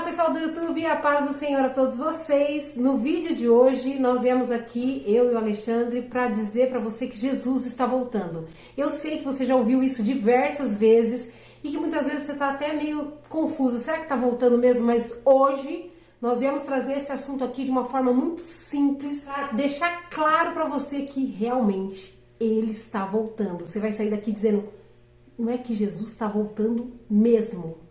Pessoal do YouTube, a paz do Senhor a todos vocês. No vídeo de hoje nós viemos aqui, eu e o Alexandre, para dizer para você que Jesus está voltando. Eu sei que você já ouviu isso diversas vezes e que muitas vezes você está até meio confuso. Será que está voltando mesmo? Mas hoje nós viemos trazer esse assunto aqui de uma forma muito simples, para deixar claro para você que realmente Ele está voltando. Você vai sair daqui dizendo, não é que Jesus está voltando mesmo?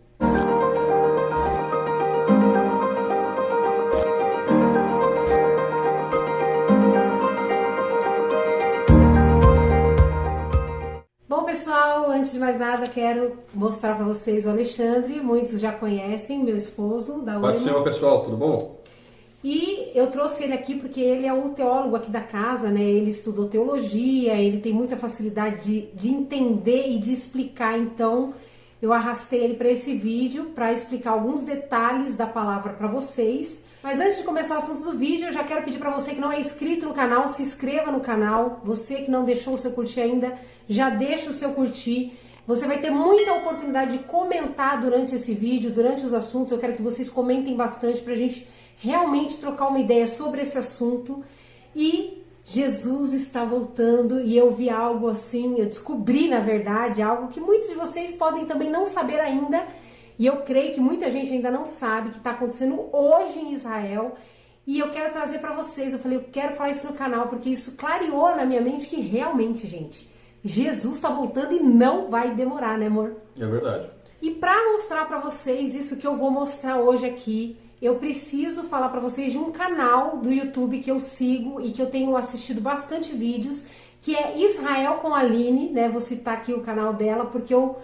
Bom, pessoal, antes de mais nada, quero mostrar para vocês o Alexandre. Muitos já conhecem, meu esposo da UEMA. Pode ser, pessoal, tudo bom? E eu trouxe ele aqui porque ele é o teólogo aqui da casa, né? Ele estudou teologia, ele tem muita facilidade de entender e de explicar. Então, eu arrastei ele para esse vídeo para explicar alguns detalhes da palavra para vocês. Mas antes de começar o assunto do vídeo, eu já quero pedir para você que não é inscrito no canal, se inscreva no canal. Você que não deixou o seu curtir ainda, já deixa o seu curtir. Você vai ter muita oportunidade de comentar durante esse vídeo, durante os assuntos. Eu quero que vocês comentem bastante para a gente realmente trocar uma ideia sobre esse assunto. E Jesus está voltando e eu vi algo assim, eu descobri na verdade algo que muitos de vocês podem também não saber ainda. E eu creio que muita gente ainda não sabe que está acontecendo hoje em Israel. E eu quero trazer para vocês, eu falei, eu quero falar isso no canal, porque isso clareou na minha mente que realmente, gente, Jesus está voltando e não vai demorar, né, amor? É verdade. E para mostrar para vocês isso que eu vou mostrar hoje aqui, eu preciso falar para vocês de um canal do YouTube que eu sigo e que eu tenho assistido bastante vídeos, que é Israel com a Aline, né? Vou citar aqui o canal dela, porque eu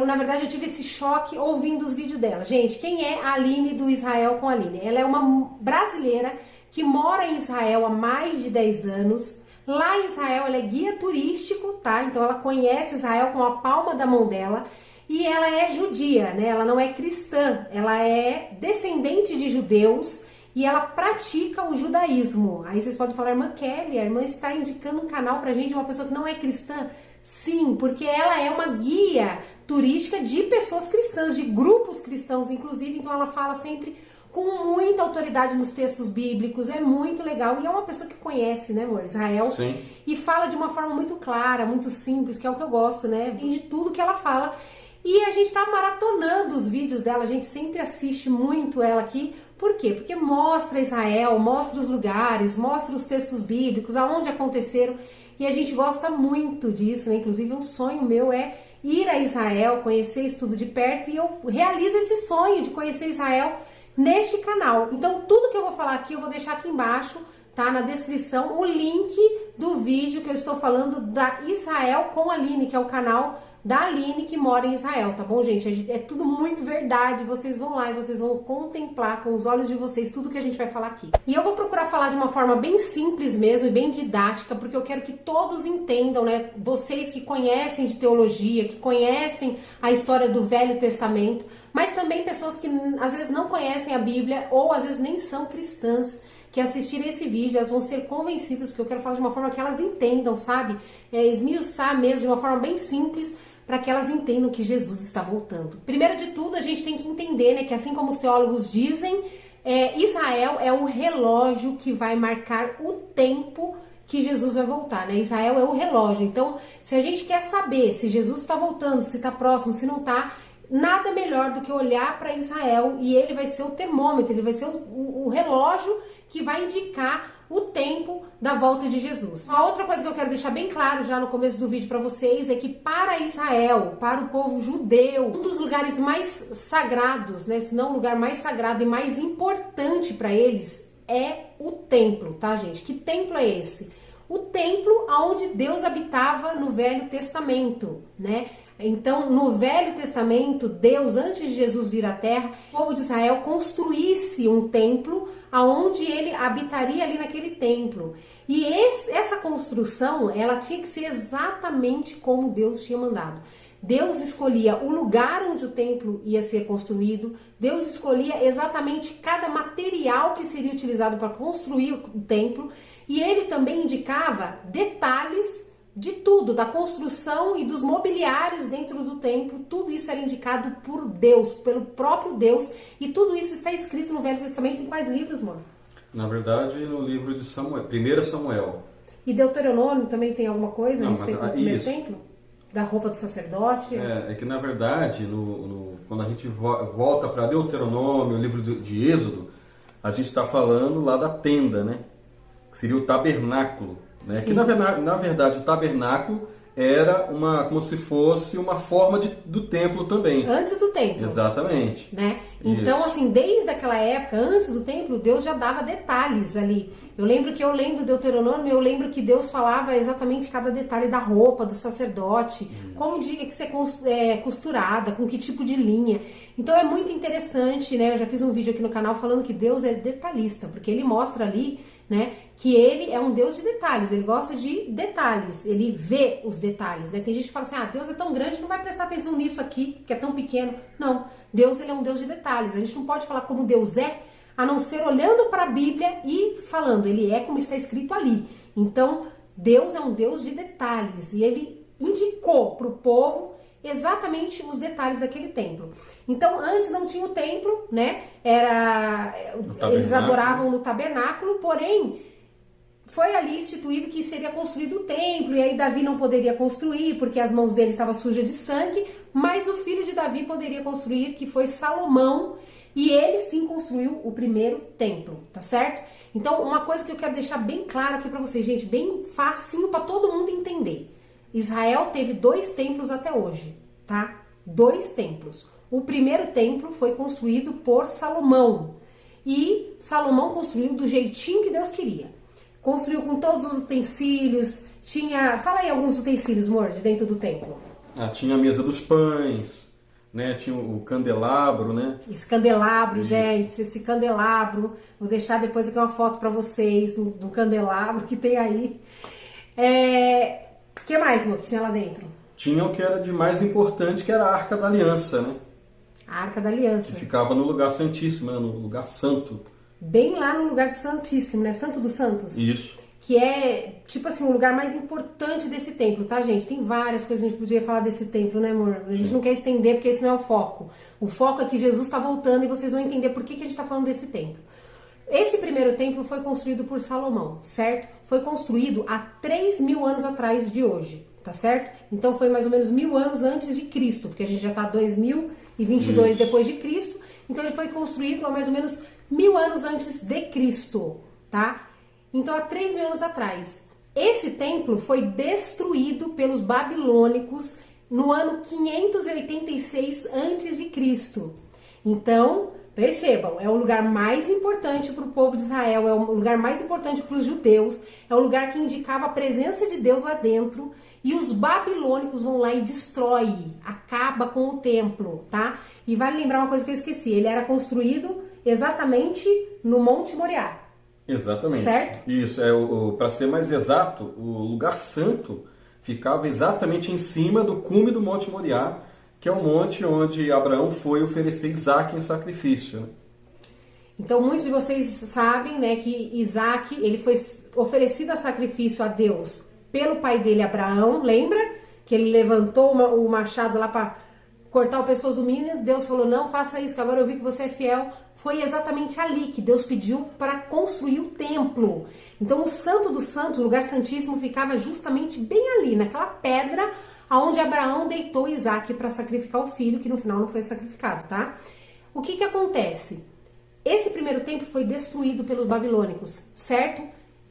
na verdade, eu tive esse choque ouvindo os vídeos dela. Gente, quem é a Aline do Israel com a Aline? Ela é uma brasileira que mora em Israel há mais de 10 anos. Lá em Israel, ela é guia turístico, tá? Então, ela conhece Israel com a palma da mão dela. E ela é judia, né? Ela não é cristã. Ela é descendente de judeus e ela pratica o judaísmo. Aí vocês podem falar, irmã Kelly, a irmã está indicando um canal pra gente, uma pessoa que não é cristã. Sim, porque ela é uma guia turística de pessoas cristãs, de grupos cristãos, inclusive. Então ela fala sempre com muita autoridade nos textos bíblicos, é muito legal. E é uma pessoa que conhece, né, amor, Israel. Sim. E fala de uma forma muito clara, muito simples, que é o que eu gosto, né? De tudo que ela fala. E a gente tá maratonando os vídeos dela, a gente sempre assiste muito ela aqui. Por quê? Porque mostra Israel, mostra os lugares, mostra os textos bíblicos, aonde aconteceram. E a gente gosta muito disso, né? Inclusive um sonho meu é ir a Israel, conhecer isso tudo de perto, e eu realizo esse sonho de conhecer Israel neste canal. Então tudo que eu vou falar aqui, eu vou deixar aqui embaixo, tá? Na descrição, o link do vídeo que eu estou falando da Israel com a Aline, que é o canal da Aline que mora em Israel, tá bom, gente? É tudo muito verdade, vocês vão lá e vocês vão contemplar com os olhos de vocês tudo que a gente vai falar aqui. E eu vou procurar falar de uma forma bem simples mesmo e bem didática, porque eu quero que todos entendam, né? Vocês que conhecem de teologia, que conhecem a história do Velho Testamento, mas também pessoas que às vezes não conhecem a Bíblia ou às vezes nem são cristãs, que assistirem esse vídeo, elas vão ser convencidas, porque eu quero falar de uma forma que elas entendam, sabe? Esmiuçar mesmo, de uma forma bem simples, para que elas entendam que Jesus está voltando. Primeiro de tudo, a gente tem que entender, né, que assim como os teólogos dizem, Israel é o relógio que vai marcar o tempo que Jesus vai voltar, né? Israel é o relógio. Então, se a gente quer saber se Jesus está voltando, se está próximo, se não está, nada melhor do que olhar para Israel e ele vai ser o termômetro, ele vai ser o relógio que vai indicar o tempo da volta de Jesus. Uma outra coisa que eu quero deixar bem claro já no começo do vídeo para vocês é que para Israel, para o povo judeu, um dos lugares mais sagrados, né, se não o lugar mais sagrado e mais importante para eles é o templo, tá, gente? Que templo é esse? O templo onde Deus habitava no Velho Testamento, né? Então, no Velho Testamento, Deus, antes de Jesus vir à Terra, o povo de Israel construísse um templo aonde ele habitaria ali naquele templo. E essa construção, ela tinha que ser exatamente como Deus tinha mandado. Deus escolhia o lugar onde o templo ia ser construído, Deus escolhia exatamente cada material que seria utilizado para construir o templo, e ele também indicava detalhes de tudo, da construção e dos mobiliários dentro do templo, tudo isso era indicado por Deus, pelo próprio Deus, e tudo isso está escrito no Velho Testamento em quais livros, mano? Na verdade, no livro de Samuel, 1 Samuel. E Deuteronômio também tem alguma coisa a Não, respeito mas, do primeiro isso. templo? Da roupa do sacerdote? É que na verdade, quando a gente volta para Deuteronômio, o livro de Êxodo, a gente está falando lá da tenda, né? Que seria o tabernáculo. Né? Que na verdade o tabernáculo era como se fosse uma forma do templo também. Antes do templo. Exatamente. Né? Então, Isso. assim, desde aquela época, antes do templo, Deus já dava detalhes ali. Eu lembro que eu lendo Deuteronômio, eu lembro que Deus falava exatamente cada detalhe da roupa do sacerdote, como tinha que ser costurada, com que tipo de linha. Então é muito interessante, né? Eu já fiz um vídeo aqui no canal falando que Deus é detalhista, porque ele mostra ali, né, que ele é um Deus de detalhes, ele gosta de detalhes, ele vê os detalhes, né? Tem gente que fala assim, Deus é tão grande que não vai prestar atenção nisso aqui, que é tão pequeno. Não, Deus ele é um Deus de detalhes, a gente não pode falar como Deus é, a não ser olhando para a Bíblia e falando, ele é como está escrito ali. Então, Deus é um Deus de detalhes, e ele indicou para o povo exatamente os detalhes daquele templo. Então, antes não tinha o templo, né? Eles adoravam no tabernáculo, porém foi ali instituído que seria construído o templo, e aí Davi não poderia construir porque as mãos dele estavam sujas de sangue, mas o filho de Davi poderia construir, que foi Salomão, e ele sim construiu o primeiro templo, tá certo? Então, uma coisa que eu quero deixar bem claro aqui para vocês, gente, bem facinho para todo mundo entender. Israel teve 2 templos até hoje, tá? 2 templos. O primeiro templo foi construído por Salomão. E Salomão construiu do jeitinho que Deus queria. Construiu com todos os utensílios. Fala aí alguns utensílios, amor, de dentro do templo. Tinha a mesa dos pães, né? Tinha o candelabro, né? Esse candelabro, gente, esse candelabro. Vou deixar depois aqui uma foto para vocês do candelabro que tem aí. O que mais, amor, que tinha lá dentro? Tinha o que era de mais importante, que era a Arca da Aliança, né? A Arca da Aliança. Que ficava no lugar santíssimo, né? No lugar santo. Bem lá no lugar santíssimo, né? Santo dos Santos. Isso. Que é, tipo assim, o lugar mais importante desse templo, tá, gente? Tem várias coisas que a gente podia falar desse templo, né, amor? A gente não quer estender porque esse não é o foco. O foco é que Jesus está voltando e vocês vão entender por que a gente está falando desse templo. Esse primeiro templo foi construído por Salomão, certo? Foi construído há 3.000 anos atrás de hoje, tá certo? Então foi mais ou menos 1.000 anos antes de Cristo, porque a gente já está 2022 depois de Cristo. Então ele foi construído há mais ou menos 1.000 anos antes de Cristo, tá? Então há 3.000 anos atrás. Esse templo foi destruído pelos babilônicos no ano 586 antes de Cristo. Então, percebam, é o lugar mais importante para o povo de Israel, é o lugar mais importante para os judeus, é o lugar que indicava a presença de Deus lá dentro, e os babilônicos vão lá e destrói, acaba com o templo, tá? E vale lembrar uma coisa que eu esqueci, ele era construído exatamente no Monte Moriá. Exatamente. Certo? Isso, para ser mais exato, o lugar santo ficava exatamente em cima do cume do Monte Moriá, que é o monte onde Abraão foi oferecer Isaac em sacrifício. Né? Então, muitos de vocês sabem, né, que Isaac, ele foi oferecido a sacrifício a Deus pelo pai dele, Abraão. Lembra? Que ele levantou o machado lá para cortar o pescoço do menino. Deus falou, não faça isso, que agora eu vi que você é fiel. Foi exatamente ali que Deus pediu para construir o templo. Então, o Santo dos Santos, o lugar santíssimo, ficava justamente bem ali, naquela pedra onde Abraão deitou Isaac para sacrificar o filho, que no final não foi sacrificado, tá? O que acontece? Esse primeiro templo foi destruído pelos babilônicos, certo?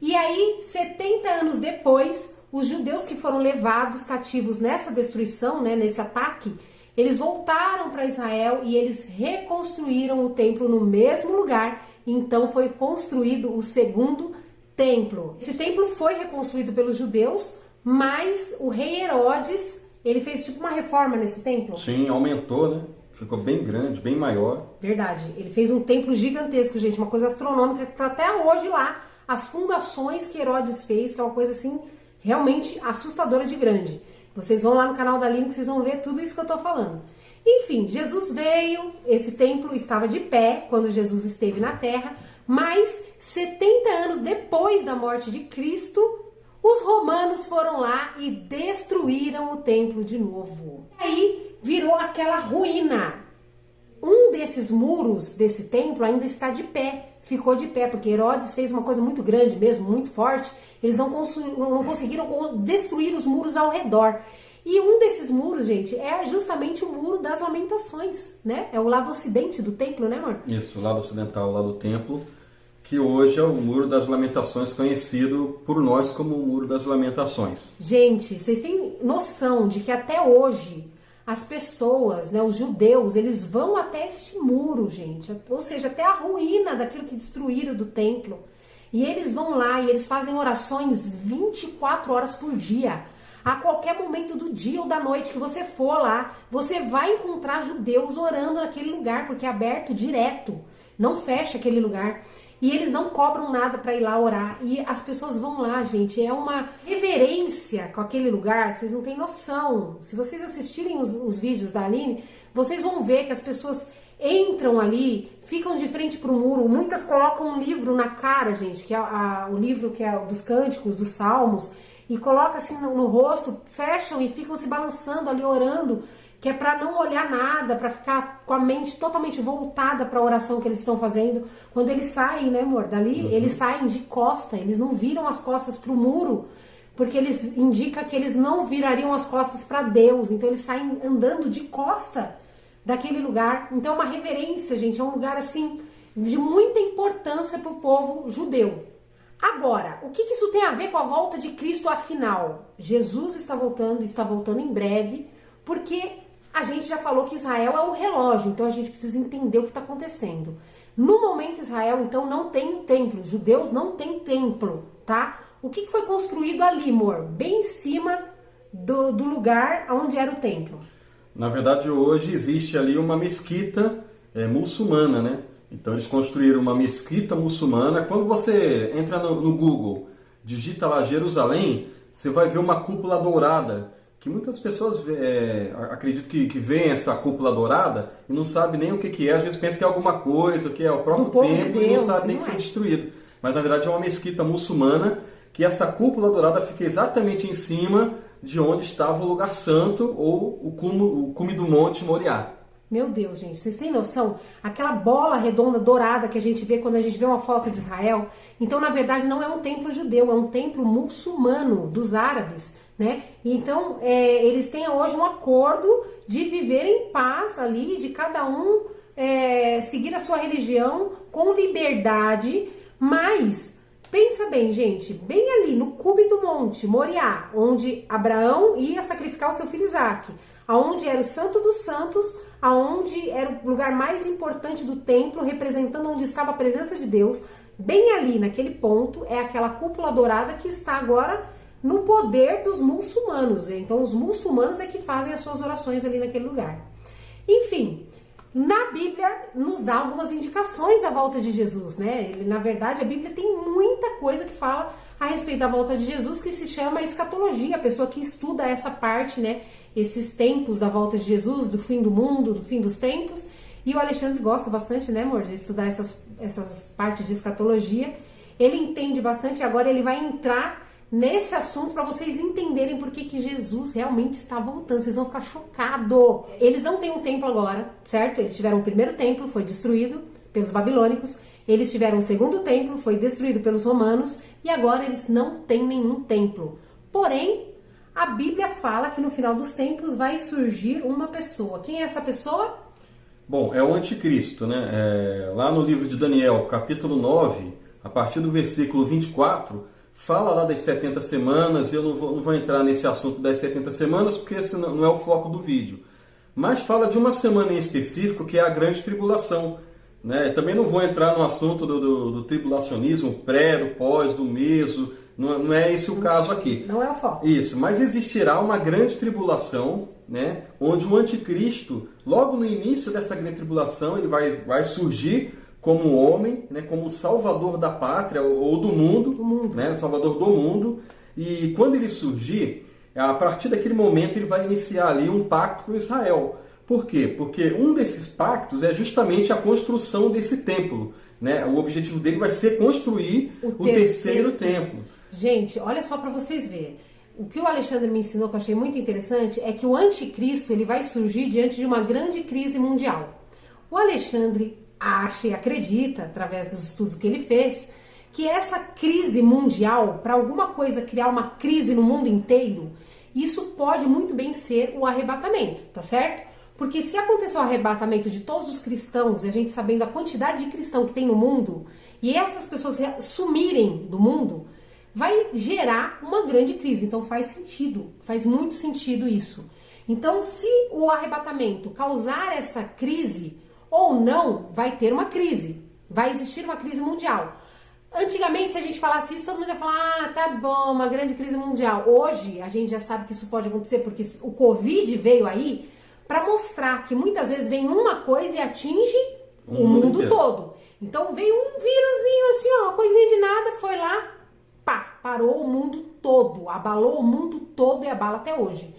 E aí, 70 anos depois, os judeus que foram levados cativos nessa destruição, né, nesse ataque, eles voltaram para Israel e eles reconstruíram o templo no mesmo lugar. Então foi construído o segundo templo. Esse templo foi reconstruído pelos judeus, mas o rei Herodes, ele fez tipo uma reforma nesse templo. Sim, aumentou, né? Ficou bem grande, bem maior. Verdade. Ele fez um templo gigantesco, gente, uma coisa astronômica, que tá até hoje lá. As fundações que Herodes fez, que é uma coisa assim realmente assustadora de grande. Vocês vão lá no canal da Aline que vocês vão ver tudo isso que eu tô falando. Enfim, Jesus veio, esse templo estava de pé quando Jesus esteve na terra, mas 70 anos depois da morte de Cristo, Os romanos foram lá e destruíram o templo de novo. Aí virou aquela ruína. Um desses muros desse templo ainda está de pé, ficou de pé, porque Herodes fez uma coisa muito grande mesmo, muito forte. Eles não conseguiram destruir os muros ao redor. E um desses muros, gente, é justamente o Muro das Lamentações, né? É o lado ocidente do templo, né, amor? Isso, o lado ocidental, o lado do templo, que hoje é o Muro das Lamentações, conhecido por nós como o Muro das Lamentações. Gente, vocês têm noção de que até hoje as pessoas, né, os judeus, eles vão até este muro, gente, ou seja, até a ruína daquilo que destruíram do templo. E eles vão lá e eles fazem orações 24 horas por dia. A qualquer momento do dia ou da noite que você for lá, você vai encontrar judeus orando naquele lugar, porque é aberto direto, não fecha aquele lugar. E eles não cobram nada para ir lá orar. E as pessoas vão lá, gente. É uma reverência com aquele lugar que vocês não têm noção. Se vocês assistirem os vídeos da Aline, vocês vão ver que as pessoas entram ali, ficam de frente para o muro. Muitas colocam um livro na cara, gente, que é o livro que é dos cânticos, dos salmos, e colocam assim no rosto, fecham e ficam se balançando ali, orando, que é para não olhar nada, para ficar com a mente totalmente voltada para a oração que eles estão fazendo. Quando eles saem, né, amor, dali, eles saem de costa, eles não viram as costas para o muro, porque eles indicam que eles não virariam as costas para Deus, então eles saem andando de costa daquele lugar. Então é uma reverência, gente, é um lugar assim de muita importância para o povo judeu. Agora, o que isso tem a ver com a volta de Cristo afinal? Jesus está voltando em breve, porque a gente já falou que Israel é o relógio, então a gente precisa entender o que está acontecendo. No momento, Israel, então, não tem um templo, os judeus não têm templo, tá? O que foi construído ali, amor? Bem em cima do lugar onde era o templo. Na verdade, hoje existe ali uma mesquita muçulmana, né? Então eles construíram uma mesquita muçulmana. Quando você entra no Google, digita lá Jerusalém, você vai ver uma cúpula dourada, que muitas pessoas acreditam que veem essa cúpula dourada e não sabem nem o que é. Às vezes pensam que é alguma coisa, que é o próprio templo, e não sabem nem que foi destruído. Mas na verdade é uma mesquita muçulmana, que essa cúpula dourada fica exatamente em cima de onde estava o lugar santo, ou o cume do Monte Moriá. Meu Deus, gente, vocês têm noção? Aquela bola redonda dourada que a gente vê quando a gente vê uma foto de Israel, então na verdade não é um templo judeu, é um templo muçulmano dos árabes, né? Então eles têm hoje um acordo de viver em paz ali, de cada um seguir a sua religião com liberdade, mas pensa bem, gente, bem ali no cume do Monte Moriá, onde Abraão ia sacrificar o seu filho Isaque, aonde era o Santo dos Santos, aonde era o lugar mais importante do templo, representando onde estava a presença de Deus, bem ali naquele ponto é aquela cúpula dourada que está agora no poder dos muçulmanos. Então os muçulmanos é que fazem as suas orações ali naquele lugar. Enfim, na Bíblia nos dá algumas indicações da volta de Jesus, né? Na verdade, a Bíblia tem muita coisa que fala a respeito da volta de Jesus, que se chama escatologia, a pessoa que estuda essa parte, né? Esses tempos da volta de Jesus, do fim do mundo, do fim dos tempos. E o Alexandre gosta bastante, né, amor, de estudar essas partes de escatologia. Ele entende bastante, agora ele vai entrar nesse assunto para vocês entenderem por que Jesus realmente está voltando. Vocês vão ficar chocados. Eles não têm um templo agora, certo? Eles tiveram o primeiro templo, foi destruído pelos babilônicos. Eles tiveram o segundo templo, foi destruído pelos romanos. E agora eles não têm nenhum templo. Porém, a Bíblia fala que no final dos tempos vai surgir uma pessoa. Quem é essa pessoa? Bom, é o anticristo, né? Lá no livro de Daniel, capítulo 9, a partir do versículo 24, fala lá das 70 semanas. Eu não vou entrar nesse assunto das 70 semanas, porque esse não é o foco do vídeo. Mas fala de uma semana em específico, que é a grande tribulação, né? Também não vou entrar no assunto do tribulacionismo, pré, do pós, do meso. Não é esse o caso aqui. Não é o foco. Isso, mas existirá uma grande tribulação, né? Onde o anticristo, logo no início dessa grande tribulação, ele vai surgir como homem, né? Como salvador da pátria ou do mundo, né? Salvador do mundo. E quando ele surgir, a partir daquele momento ele vai iniciar ali um pacto com Israel. Por quê? Porque um desses pactos é justamente a construção desse templo, né? O objetivo dele vai ser construir o terceiro templo. Gente, olha só para vocês verem. O que o Alexandre me ensinou, que eu achei muito interessante, é que o anticristo ele vai surgir diante de uma grande crise mundial. O Alexandre acha e acredita, através dos estudos que ele fez, que essa crise mundial, para alguma coisa criar uma crise no mundo inteiro, isso pode muito bem ser o arrebatamento, tá certo? Porque se acontecer o arrebatamento de todos os cristãos, e a gente sabendo a quantidade de cristão que tem no mundo, e essas pessoas sumirem do mundo, vai gerar uma grande crise. Então faz sentido, faz muito sentido isso. Então se o arrebatamento causar essa crise ou não, vai ter uma crise, vai existir uma crise mundial. Antigamente, se a gente falasse isso, todo mundo ia falar, tá bom, uma grande crise mundial. Hoje, a gente já sabe que isso pode acontecer, porque o Covid veio aí para mostrar que muitas vezes vem uma coisa e atinge o mundo todo. Então, veio um vírusinho assim, ó, uma coisinha de nada, foi lá, pá, parou o mundo todo, abalou o mundo todo e abala até hoje.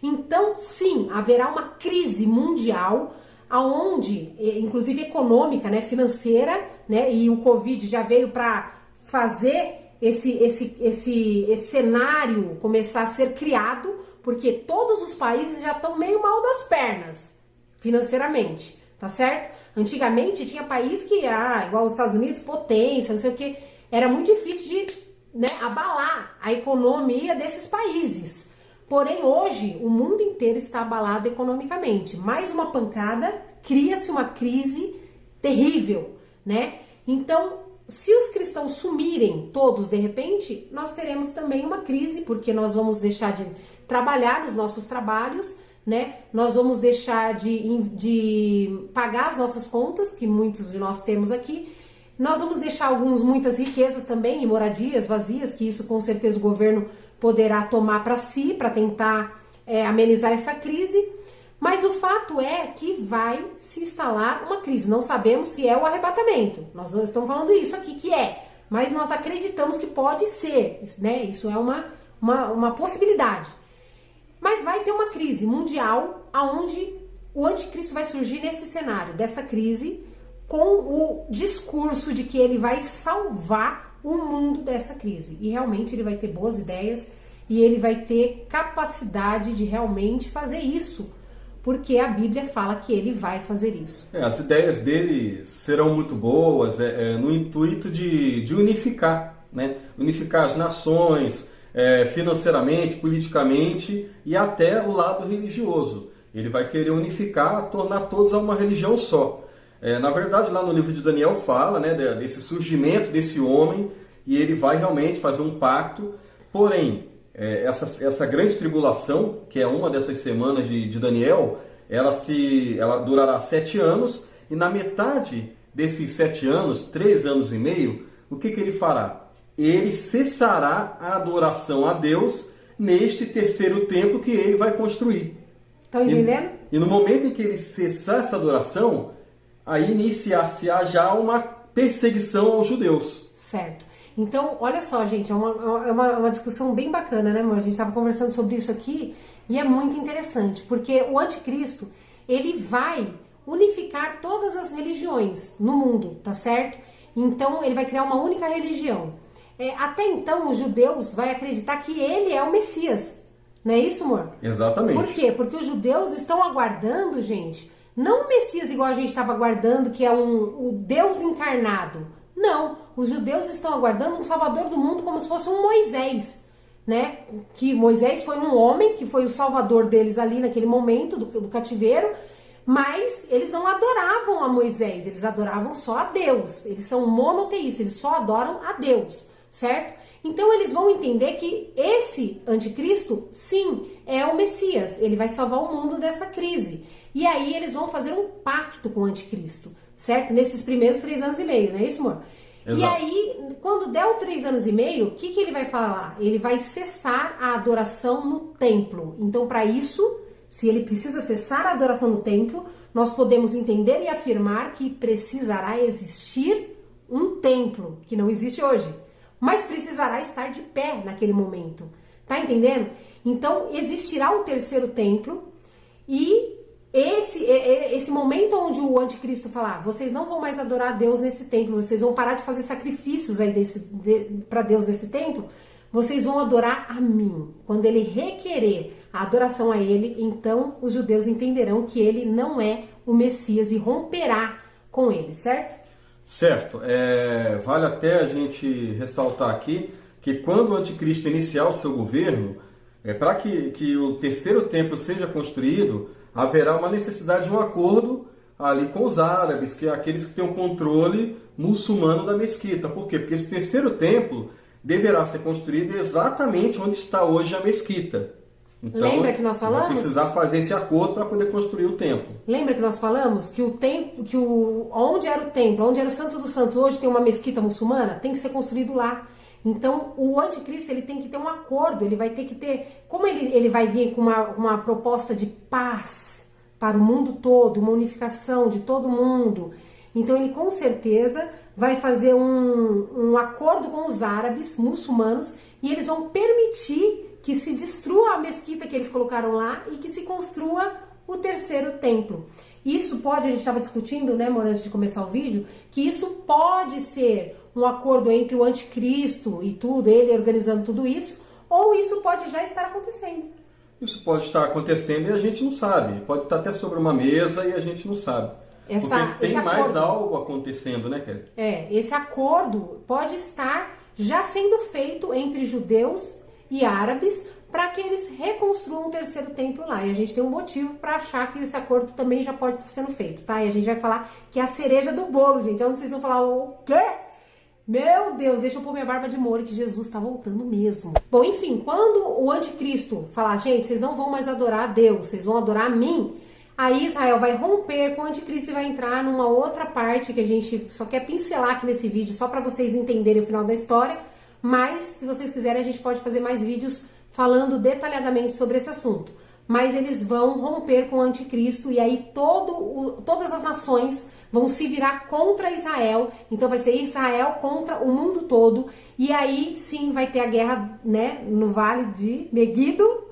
Então, sim, haverá uma crise mundial, aonde, inclusive econômica, né, financeira, né, e o Covid já veio para fazer esse cenário começar a ser criado, porque todos os países já estão meio mal das pernas, financeiramente, tá certo? Antigamente tinha país que, igual os Estados Unidos, potência, não sei o que, era muito difícil de, né, abalar a economia desses países. Porém, hoje, o mundo inteiro está abalado economicamente. Mais uma pancada, cria-se uma crise terrível, né? Então, se os cristãos sumirem todos de repente, nós teremos também uma crise, porque nós vamos deixar de trabalhar nos nossos trabalhos, né? Nós vamos deixar de pagar as nossas contas, que muitos de nós temos aqui. Nós vamos deixar muitas riquezas também e moradias vazias, que isso com certeza o governo poderá tomar para si, para tentar amenizar essa crise, mas o fato é que vai se instalar uma crise. Não sabemos se é o arrebatamento, nós não estamos falando isso aqui que é, mas nós acreditamos que pode ser, né? Isso é uma possibilidade. Mas vai ter uma crise mundial, onde o anticristo vai surgir nesse cenário, dessa crise, com o discurso de que ele vai salvar o mundo dessa crise. E realmente ele vai ter boas ideias e ele vai ter capacidade de realmente fazer isso, porque a Bíblia fala que ele vai fazer isso. As ideias dele serão muito boas, no intuito de unificar, né? Unificar as nações, financeiramente, politicamente e até o lado religioso. Ele vai querer unificar, tornar todos a uma religião só. Na verdade, lá no livro de Daniel fala, né, desse surgimento desse homem, e ele vai realmente fazer um pacto. Porém, essa grande tribulação, que é uma dessas semanas de Daniel, ela durará 7 anos, e na metade desses 7 anos, 3 anos e meio, o que ele fará? Ele cessará a adoração a Deus neste terceiro templo que ele vai construir. Estão entendendo? E no momento em que ele cessar essa adoração, aí iniciar-se-á já uma perseguição aos judeus. Certo. Então, olha só, gente, é uma discussão bem bacana, né, amor? A gente estava conversando sobre isso aqui e é muito interessante, porque o anticristo, ele vai unificar todas as religiões no mundo, tá certo? Então, ele vai criar uma única religião. Até então, os judeus vão acreditar que ele é o Messias. Não é isso, amor? Exatamente. Por quê? Porque os judeus estão aguardando, gente, não o Messias igual a gente estava aguardando, que é o Deus encarnado. Não, os judeus estão aguardando um salvador do mundo como se fosse um Moisés, né? Que Moisés foi um homem, que foi o salvador deles ali naquele momento do cativeiro, mas eles não adoravam a Moisés, eles adoravam só a Deus. Eles são monoteístas, eles só adoram a Deus, certo? Então eles vão entender que esse anticristo, sim, é o Messias, ele vai salvar o mundo dessa crise. E aí eles vão fazer um pacto com o anticristo, certo? Nesses primeiros 3 anos e meio, não é isso, amor? Exato. E aí, quando der os 3 anos e meio, o que ele vai falar? Ele vai cessar a adoração no templo. Então, para isso, se ele precisa cessar a adoração no templo, nós podemos entender e afirmar que precisará existir um templo, que não existe hoje, mas precisará estar de pé naquele momento. Tá entendendo? Então, existirá o terceiro templo e esse momento onde o anticristo falar, vocês não vão mais adorar a Deus nesse templo, vocês vão parar de fazer sacrifícios aí para Deus nesse templo, vocês vão adorar a mim. Quando ele requerer a adoração a ele, então os judeus entenderão que ele não é o Messias e romperá com ele, certo? Certo. Vale até a gente ressaltar aqui que quando o anticristo iniciar o seu governo, para que o terceiro templo seja construído, haverá uma necessidade de um acordo ali com os árabes, que é aqueles que têm o controle muçulmano da mesquita. Por quê? Porque esse terceiro templo deverá ser construído exatamente onde está hoje a mesquita. Então, lembra que nós falamos? Vai precisar fazer esse acordo para poder construir o templo. Lembra que nós falamos que onde era o templo, onde era o Santo dos Santos, hoje tem uma mesquita muçulmana, tem que ser construído lá. Então, o anticristo ele tem que ter um acordo, ele vai ter que ter... Como ele vai vir com uma proposta de paz para o mundo todo, uma unificação de todo mundo, então ele com certeza vai fazer um acordo com os árabes muçulmanos e eles vão permitir que se destrua a mesquita que eles colocaram lá e que se construa o terceiro templo. Isso pode, a gente estava discutindo, né, amor, antes de começar o vídeo, que isso pode ser um acordo entre o anticristo e tudo, ele organizando tudo isso, ou isso pode já estar acontecendo. Isso pode estar acontecendo e a gente não sabe. Pode estar até sobre uma mesa e a gente não sabe. Porque tem mais algo acontecendo, né, Kelly? Esse acordo pode estar já sendo feito entre judeus e árabes para que eles reconstruam um terceiro templo lá. E a gente tem um motivo para achar que esse acordo também já pode estar sendo feito, tá? E a gente vai falar que é a cereja do bolo, gente. Onde vocês vão falar o quê? Meu Deus, deixa eu pôr minha barba de molho que Jesus está voltando mesmo. Bom, enfim, quando o anticristo falar, gente, vocês não vão mais adorar a Deus, vocês vão adorar a mim, aí Israel vai romper com o anticristo e vai entrar numa outra parte que a gente só quer pincelar aqui nesse vídeo, só para vocês entenderem o final da história. Mas, se vocês quiserem, a gente pode fazer mais vídeos falando detalhadamente sobre esse assunto. Mas eles vão romper com o anticristo e aí todas as nações vão se virar contra Israel. Então vai ser Israel contra o mundo todo. E aí sim vai ter a guerra, né, no vale de Meguido.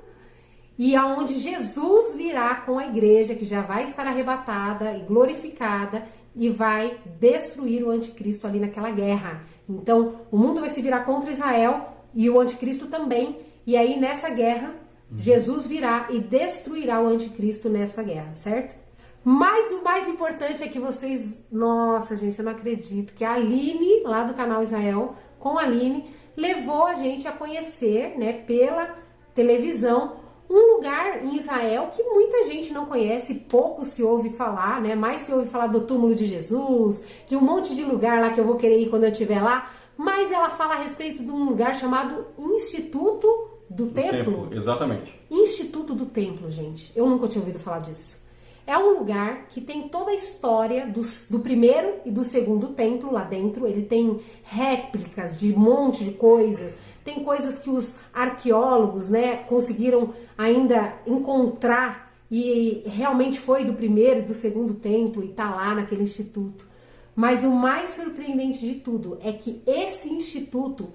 E aonde Jesus virá com a igreja, que já vai estar arrebatada e glorificada, e vai destruir o anticristo ali naquela guerra. Então, o mundo vai se virar contra Israel e o anticristo também. E aí, nessa guerra, Jesus virá e destruirá o anticristo nessa guerra, certo? Mas o mais importante é que vocês... Nossa, gente, eu não acredito que a Aline, lá do canal Israel, com a Aline, levou a gente a conhecer, né, pela televisão, um lugar em Israel que muita gente não conhece, pouco se ouve falar, né? Mais se ouve falar do túmulo de Jesus, de um monte de lugar lá que eu vou querer ir quando eu estiver lá, mas ela fala a respeito de um lugar chamado Instituto do Templo. Exatamente. Instituto do Templo, gente. Eu nunca tinha ouvido falar disso. É um lugar que tem toda a história do primeiro e do segundo templo lá dentro. Ele tem réplicas de um monte de coisas. Tem coisas que os arqueólogos, né, conseguiram ainda encontrar e realmente foi do primeiro e do segundo templo e tá lá naquele instituto. Mas o mais surpreendente de tudo é que esse instituto,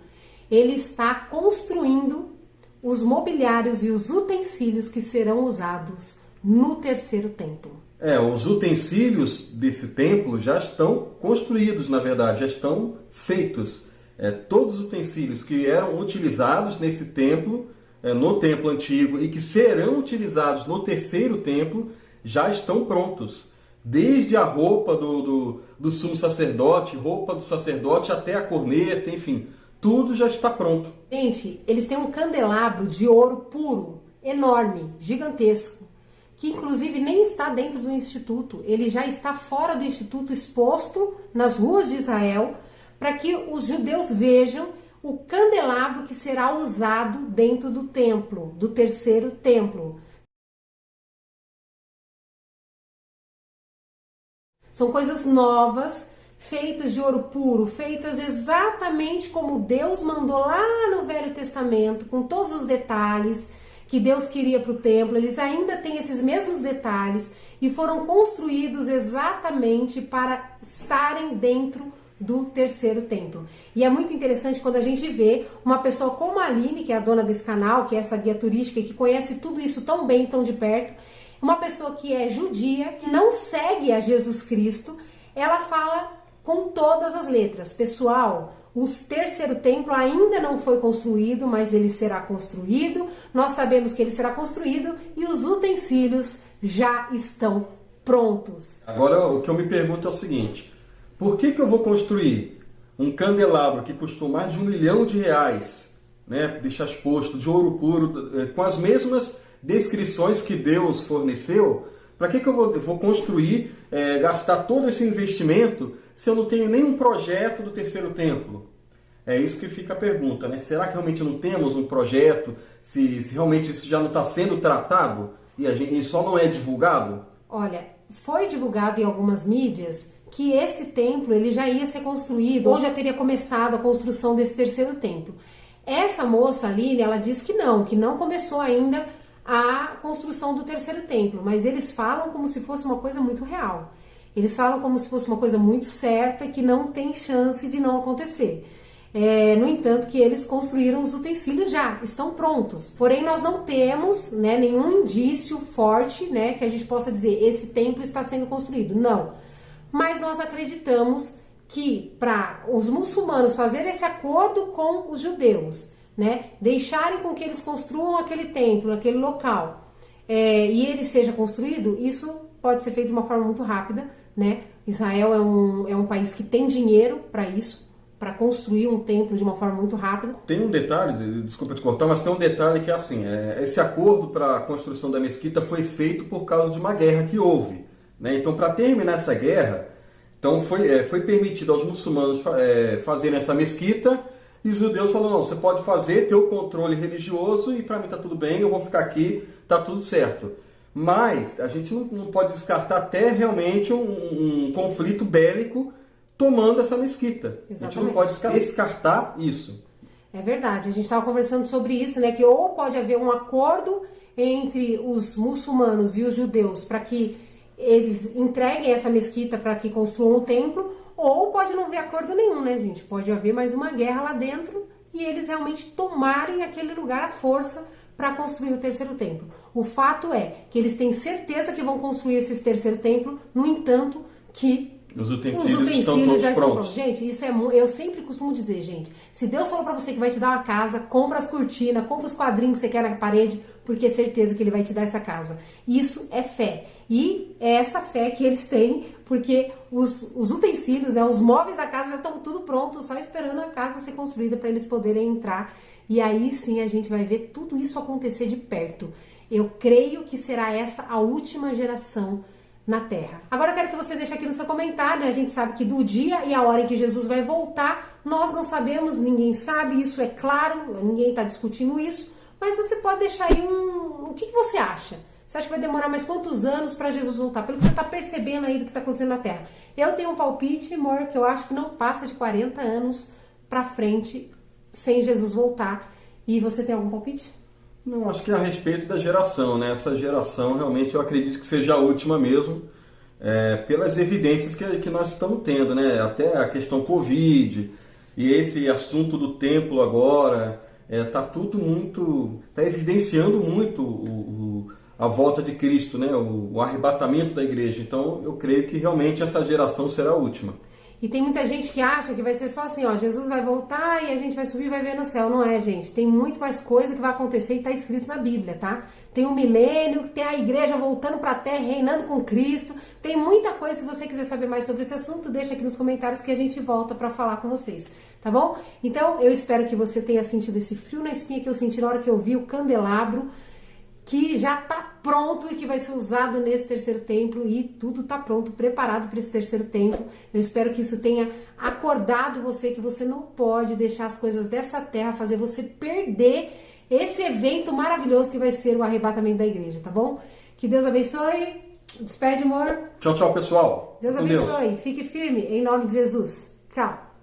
ele está construindo os mobiliários e os utensílios que serão usados no terceiro templo. Os utensílios desse templo já estão construídos, na verdade, já estão feitos. Todos os utensílios que eram utilizados nesse templo, no templo antigo, e que serão utilizados no terceiro templo, já estão prontos. Desde a roupa do sumo sacerdote, roupa do sacerdote, até a corneta, enfim, tudo já está pronto. Gente, eles têm um candelabro de ouro puro, enorme, gigantesco, que inclusive nem está dentro do instituto, ele já está fora do instituto, exposto nas ruas de Israel, para que os judeus vejam o candelabro que será usado dentro do templo, do terceiro templo. São coisas novas, feitas de ouro puro, feitas exatamente como Deus mandou lá no Velho Testamento, com todos os detalhes que Deus queria para o templo. Eles ainda têm esses mesmos detalhes e foram construídos exatamente para estarem dentro do terceiro templo. E é muito interessante quando a gente vê uma pessoa como a Aline, que é a dona desse canal, que é essa guia turística e que conhece tudo isso tão bem, tão de perto, uma pessoa que é judia, que não segue a Jesus Cristo, ela fala com todas as letras. Pessoal, O terceiro templo ainda não foi construído, mas ele será construído. Nós sabemos que ele será construído e os utensílios já estão prontos. Agora, o que eu me pergunto é o seguinte: por que eu vou construir um candelabro que custou mais de R$1 milhão, né, deixar exposto, de ouro puro, com as mesmas descrições que Deus forneceu? Para que eu vou construir, gastar todo esse investimento se eu não tenho nenhum projeto do terceiro templo? É isso que fica a pergunta, né? Será que realmente não temos um projeto? Se realmente isso já não está sendo tratado e só não é divulgado? Olha, foi divulgado em algumas mídias que esse templo ele já ia ser construído, ou já teria começado a construção desse terceiro templo. Essa moça, Aline, ela diz que não começou ainda a construção do terceiro templo, mas eles falam como se fosse uma coisa muito real. Eles falam como se fosse uma coisa muito certa, que não tem chance de não acontecer. No entanto, que eles construíram os utensílios já, estão prontos. Porém, nós não temos, né, nenhum indício forte, né, que a gente possa dizer, esse templo está sendo construído. Não. Mas nós acreditamos que para os muçulmanos fazerem esse acordo com os judeus, né, deixarem com que eles construam aquele templo, aquele local, e ele seja construído, isso pode ser feito de uma forma muito rápida, né? Israel é um país que tem dinheiro para isso, para construir um templo de uma forma muito rápida. Tem um detalhe, desculpa te cortar, mas tem um detalhe que é assim, esse acordo para a construção da mesquita foi feito por causa de uma guerra que houve, né? Então, para terminar essa guerra, então foi permitido aos muçulmanos fazerem essa mesquita, e os judeus falaram, não, você pode fazer, ter o controle religioso, e para mim tá tudo bem, eu vou ficar aqui, tá tudo certo. Mas a gente não pode descartar até realmente um conflito bélico tomando essa mesquita. Exatamente. A gente não pode descartar isso. É verdade, a gente estava conversando sobre isso, né? Que ou pode haver um acordo entre os muçulmanos e os judeus para que eles entreguem essa mesquita para que construam o templo, ou pode não haver acordo nenhum, né, gente? Pode haver mais uma guerra lá dentro e eles realmente tomarem aquele lugar à força para construir o terceiro templo. O fato é que eles têm certeza que vão construir esse terceiro templo, no entanto, que os utensílios já estão prontos. Gente, isso eu sempre costumo dizer, gente, se Deus falou para você que vai te dar uma casa, compra as cortinas, compra os quadrinhos que você quer na parede, porque é certeza que ele vai te dar essa casa. Isso é fé. E é essa fé que eles têm, porque os utensílios, né, os móveis da casa já estão tudo pronto, só esperando a casa ser construída para eles poderem entrar. E aí sim a gente vai ver tudo isso acontecer de perto. Eu creio que será essa a última geração na Terra. Agora eu quero que você deixe aqui no seu comentário, né? A gente sabe que do dia e a hora em que Jesus vai voltar, nós não sabemos, ninguém sabe, isso é claro, ninguém está discutindo isso, mas você pode deixar aí o que você acha? Você acha que vai demorar mais quantos anos para Jesus voltar? Pelo que você está percebendo aí do que está acontecendo na Terra. Eu tenho um palpite, amor, que eu acho que não passa de 40 anos para frente sem Jesus voltar. E você tem algum palpite? Não, acho que é a respeito da geração, né? Essa geração realmente eu acredito que seja a última mesmo, pelas evidências que nós estamos tendo, né? Até a questão Covid e esse assunto do templo agora, está evidenciando muito a volta de Cristo, né? O arrebatamento da igreja. Então eu creio que realmente essa geração será a última. E tem muita gente que acha que vai ser só assim, ó, Jesus vai voltar e a gente vai subir e vai ver no céu. Não é, gente. Tem muito mais coisa que vai acontecer e está escrito na Bíblia, tá? Tem o milênio, tem a igreja voltando para a terra, reinando com Cristo. Tem muita coisa. Se você quiser saber mais sobre esse assunto, deixa aqui nos comentários que a gente volta para falar com vocês, tá bom? Então, eu espero que você tenha sentido esse frio na espinha que eu senti na hora que eu vi o candelabro, que já está pronto e que vai ser usado nesse terceiro templo, e tudo está pronto, preparado para esse terceiro templo. Eu espero que isso tenha acordado você, que você não pode deixar as coisas dessa terra fazer você perder esse evento maravilhoso que vai ser o arrebatamento da igreja, tá bom? Que Deus abençoe. Despede, amor. Tchau, tchau, pessoal. Deus abençoe. Fique firme, em nome de Jesus. Tchau.